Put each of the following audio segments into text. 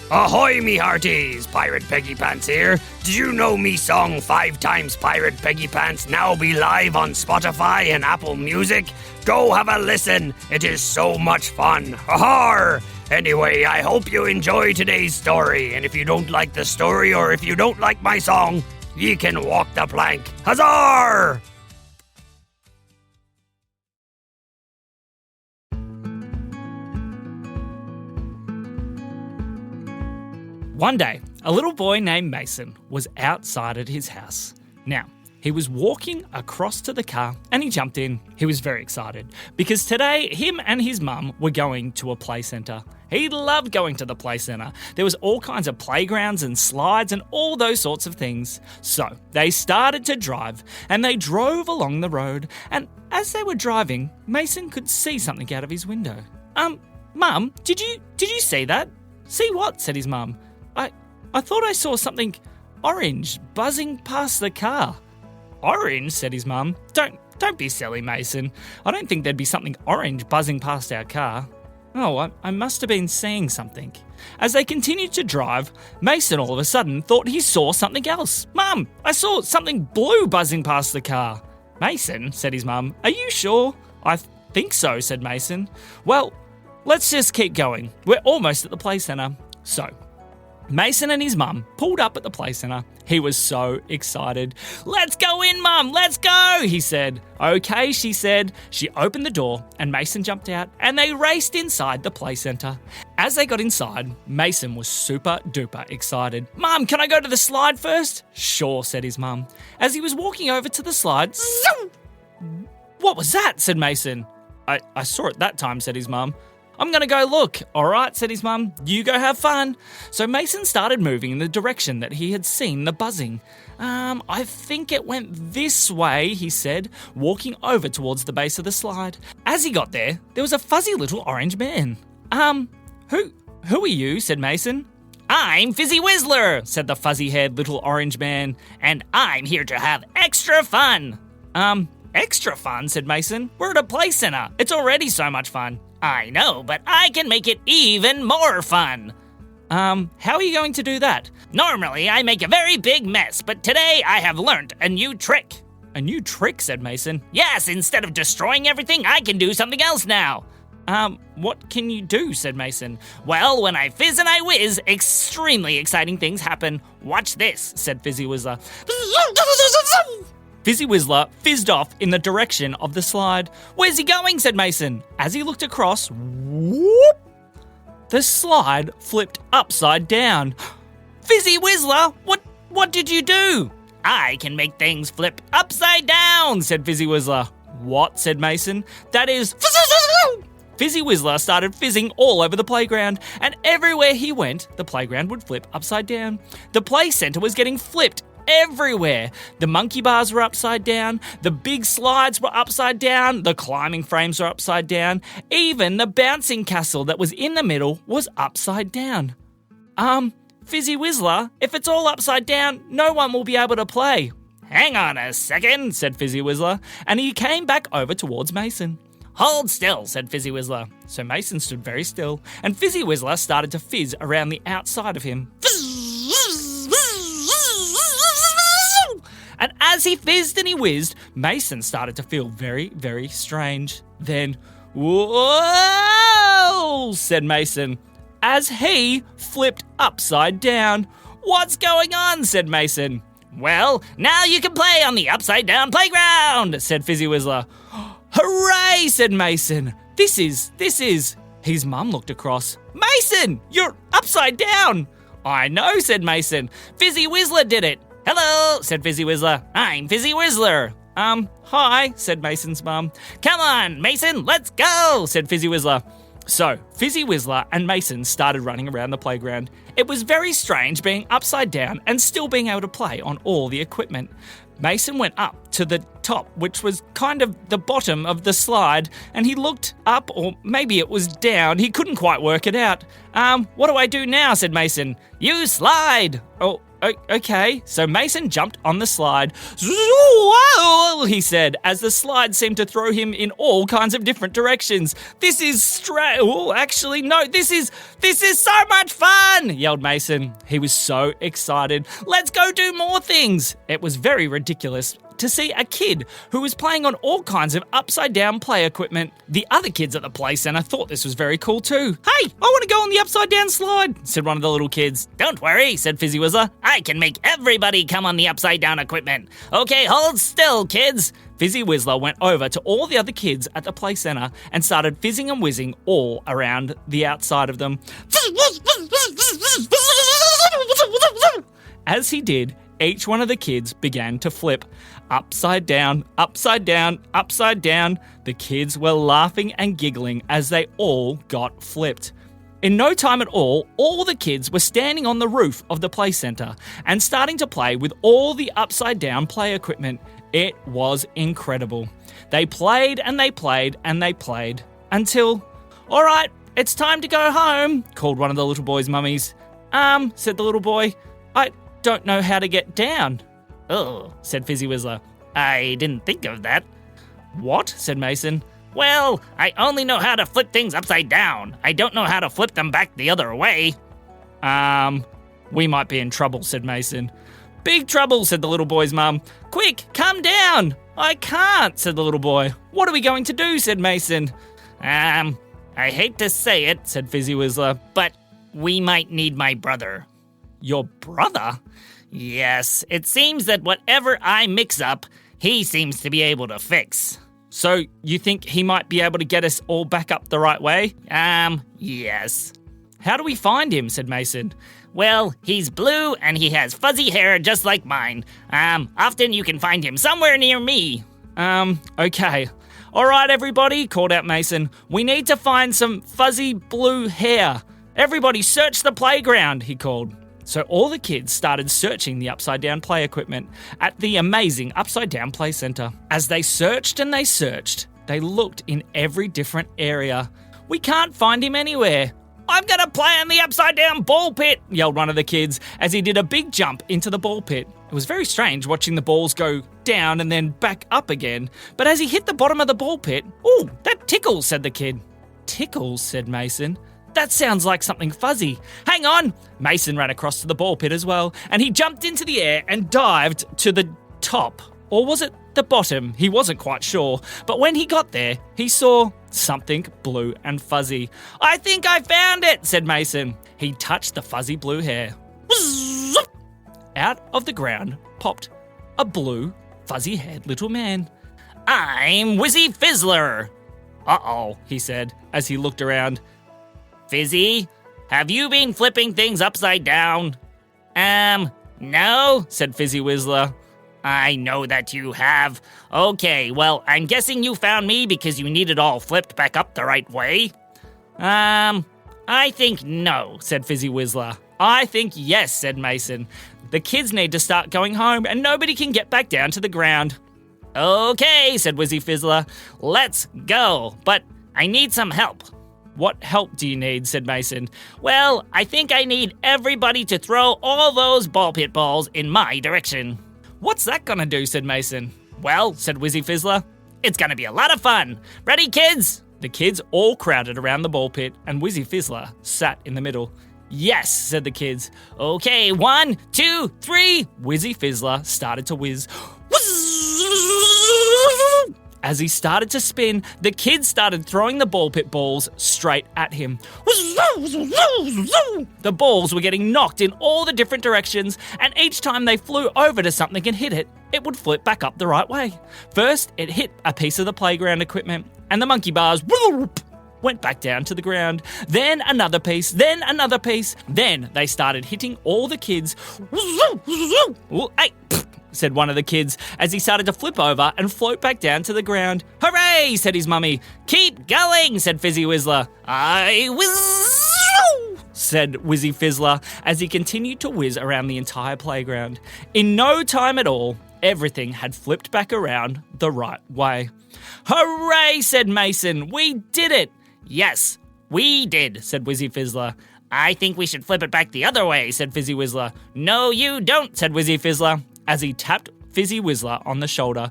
Ahoy, me hearties! Pirate Peggy Pants here. Did you know me song 5 times Pirate Peggy Pants now be live on Spotify and Apple Music? Go have a listen. It is so much fun. Ha-har! Anyway, I hope you enjoy today's story, and if you don't like the story or if you don't like my song, ye can walk the plank. Huzzar! One day, a little boy named Mason was outside at his house. Now, he was walking across to the car and he jumped in. He was very excited because today him and his mum were going to a play centre. He loved going to the play centre. There was all kinds of playgrounds and slides and all those sorts of things. So they started to drive and they drove along the road, and as they were driving, Mason could see something out of his window. Mum, did you see that? See what? Said his mum. I thought I saw something orange buzzing past the car. Orange? Said his mum. Don't be silly, Mason. I don't think there'd be something orange buzzing past our car. Oh, I must have been seeing something. As they continued to drive, Mason all of a sudden thought he saw something else. Mum, I saw something blue buzzing past the car. Mason, said his mum, are you sure? I think so, said Mason. Well, let's just keep going. We're almost at the play centre. So, Mason and his mum pulled up at the play centre. He was so excited. Let's go in, Mum, let's go, he said. Okay, she said. She opened the door and Mason jumped out and they raced inside the play centre. As they got inside, Mason was super duper excited. Mum, can I go to the slide first? Sure, said his mum. As he was walking over to the slide, zoom! What was that? Said Mason. I saw it that time, said his mum. I'm going to go look. All right, said his mum. You go have fun. So Mason started moving in the direction that he had seen the buzzing. I think it went this way, he said, walking over towards the base of the slide. As he got there was a fuzzy little orange man. Who are you? Said Mason. I'm Fizzy Whistler, said the fuzzy-haired little orange man, and I'm here to have extra fun. Extra fun, said Mason. We're at a play centre. It's already so much fun. I know, but I can make it even more fun. How are you going to do that? Normally, I make a very big mess, but today I have learnt a new trick. A new trick, said Mason. Yes, instead of destroying everything, I can do something else now. What can you do, said Mason. Well, when I fizz and I whiz, extremely exciting things happen. Watch this, said Fizzy Whistler. Fizzy Whistler fizzed off in the direction of the slide. Where's he going? Said Mason. As he looked across, whoop, the slide flipped upside down. Fizzy Whistler, what did you do? I can make things flip upside down, said Fizzy Whistler. What? Said Mason. That is... Fizzy Whistler started fizzing all over the playground, and everywhere he went, the playground would flip upside down. The play centre was getting flipped everywhere. The monkey bars were upside down, the big slides were upside down, the climbing frames were upside down, even the bouncing castle that was in the middle was upside down. Fizzy Whistler, if it's all upside down, no one will be able to play. Hang on a second, said Fizzy Whistler, and he came back over towards Mason. Hold still, said Fizzy Whistler. So Mason stood very still, and Fizzy Whistler started to fizz around the outside of him. And as he fizzed and he whizzed, Mason started to feel very, very strange. Then, whoa, said Mason, as he flipped upside down. What's going on? Said Mason. Well, now you can play on the upside down playground, said Fizzy Whistler. Hooray, said Mason. This is. His mum looked across. Mason, you're upside down. I know, said Mason. Fizzy Whistler did it. Hello, said Fizzy Whistler. I'm Fizzy Whistler. Hi, said Mason's mum. Come on, Mason, let's go, said Fizzy Whistler. So, Fizzy Whistler and Mason started running around the playground. It was very strange being upside down and still being able to play on all the equipment. Mason went up to the top, which was kind of the bottom of the slide, and he looked up, or maybe it was down. He couldn't quite work it out. What do I do now? Said Mason. You slide. Oh, okay. So Mason jumped on the slide. He said, as the slide seemed to throw him in all kinds of different directions. This is actually, no, this is so much fun. fun, yelled Mason. He was so excited. Let's go do more things. It was very ridiculous to see a kid who was playing on all kinds of upside-down play equipment. The other kids at the play centre thought this was very cool too. Hey, I want to go on the upside-down slide, said one of the little kids. Don't worry, said Fizzy Whistler. I can make everybody come on the upside-down equipment. Okay, hold still, kids. Fizzy Whistler went over to all the other kids at the play centre and started fizzing and whizzing all around the outside of them. As he did, each one of the kids began to flip. Upside down, upside down, upside down. The kids were laughing and giggling as they all got flipped. In no time at all the kids were standing on the roof of the play centre and starting to play with all the upside down play equipment. It was incredible. They played and they played and they played until, all right, it's time to go home, called one of the little boy's mummies. Said the little boy, I don't know how to get down. Oh, said Fizzy Whistler. I didn't think of that. What? Said Mason. Well, I only know how to flip things upside down. I don't know how to flip them back the other way. We might be in trouble, said Mason. Big trouble, said the little boy's mum. Quick, come down. I can't, said the little boy. What are we going to do, said Mason. I hate to say it, said Fizzy Whistler, but we might need my brother. Your brother? Yes, it seems that whatever I mix up, he seems to be able to fix. So you think he might be able to get us all back up the right way? Yes. How do we find him, said Mason. Well, he's blue and he has fuzzy hair just like mine. Often you can find him somewhere near me. Okay. All right, everybody, called out Mason. We need to find some fuzzy blue hair. Everybody search the playground, he called. So all the kids started searching the upside-down play equipment at the amazing upside-down play centre. As they searched and they searched, they looked in every different area. We can't find him anywhere. I'm going to play in the upside-down ball pit, yelled one of the kids as he did a big jump into the ball pit. It was very strange watching the balls go down and then back up again. But as he hit the bottom of the ball pit, ooh, that tickles, said the kid. Tickles, said Mason. That sounds like something fuzzy. Hang on! Mason ran across to the ball pit as well, and he jumped into the air and dived to the top. Or was it the bottom? He wasn't quite sure. But when he got there, he saw something blue and fuzzy. I think I found it, said Mason. He touched the fuzzy blue hair. Out of the ground popped a blue, fuzzy-haired little man. I'm Whizzy Fizzler. Uh-oh, he said as he looked around. Fizzy, have you been flipping things upside down? No, said Fizzy Whistler. I know that you have. Okay, well, I'm guessing you found me because you need it all flipped back up the right way. I think no, said Fizzy Whistler. I think yes, said Mason. The kids need to start going home and nobody can get back down to the ground. Okay, said Whizzy Fizzler. Let's go, but I need some help. What help do you need, said Mason. Well, I think I need everybody to throw all those ball pit balls in my direction. What's that gonna do, said Mason. Well, said Whizzy Fizzler, it's gonna be a lot of fun. Ready, kids? The kids all crowded around the ball pit and Whizzy Fizzler sat in the middle. Yes, said the kids. Okay, 1, 2, 3. Whizzy Fizzler started to whiz. As he started to spin, the kids started throwing the ball pit balls straight at him. The balls were getting knocked in all the different directions, and each time they flew over to something and hit it, it would flip back up the right way. First, it hit a piece of the playground equipment, and the monkey bars went back down to the ground. Then another piece, then another piece. Then they started hitting all the kids. Hey, said one of the kids as he started to flip over and float back down to the ground. Hooray, said his mummy. Keep going, said Fizzy Whistler. I whiz, said Whizzy Fizzler as he continued to whiz around the entire playground. In no time at all, everything had flipped back around the right way. Hooray, said Mason. We did it. Yes, we did, said Whizzy Fizzler. I think we should flip it back the other way, said Fizzy Whistler. No, you don't, said Whizzy Fizzler as he tapped Fizzy Whistler on the shoulder.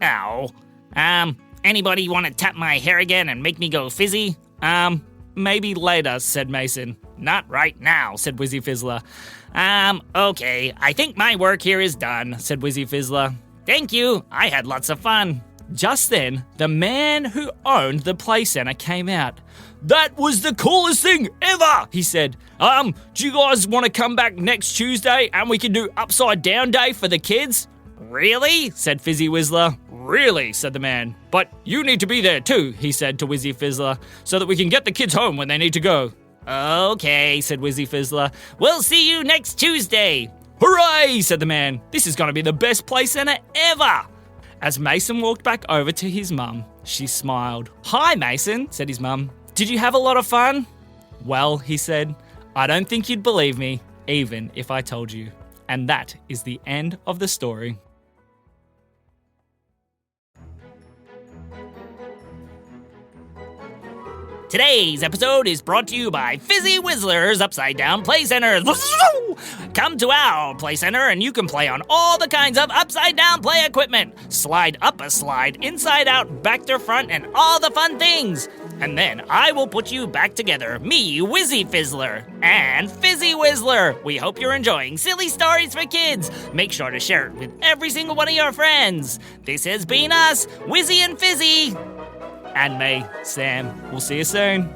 Ow. Anybody want to tap my hair again and make me go fizzy? maybe later, said Mason. Not right now, said Whizzy Fizzler. Okay, I think my work here is done, said Whizzy Fizzler. Thank you, I had lots of fun. Just then, the man who owned the play center came out. That was the coolest thing ever, he said. Do you guys want to come back next Tuesday and we can do Upside Down Day for the kids? Really? said Fizzy Whistler. Really, said the man. But you need to be there too, he said to Whizzy Fizzler, so that we can get the kids home when they need to go. Okay, said Whizzy Fizzler. We'll see you next Tuesday. Hooray, said the man. This is going to be the best play center ever. As Mason walked back over to his mum, she smiled. Hi, Mason, said his mum. Did you have a lot of fun? Well, he said, I don't think you'd believe me, even if I told you. And that is the end of the story. Today's episode is brought to you by Fizzy Whistler's Upside Down Play Centers. Come to our play center and you can play on all the kinds of upside down play equipment. Slide up a slide, inside out, back to front, and all the fun things. And then I will put you back together, me, Whizzy Fizzler, and Fizzy Whistler. We hope you're enjoying silly stories for kids. Make sure to share it with every single one of your friends. This has been us, Whizzy and Fizzy. And me, Sam. We'll see you soon.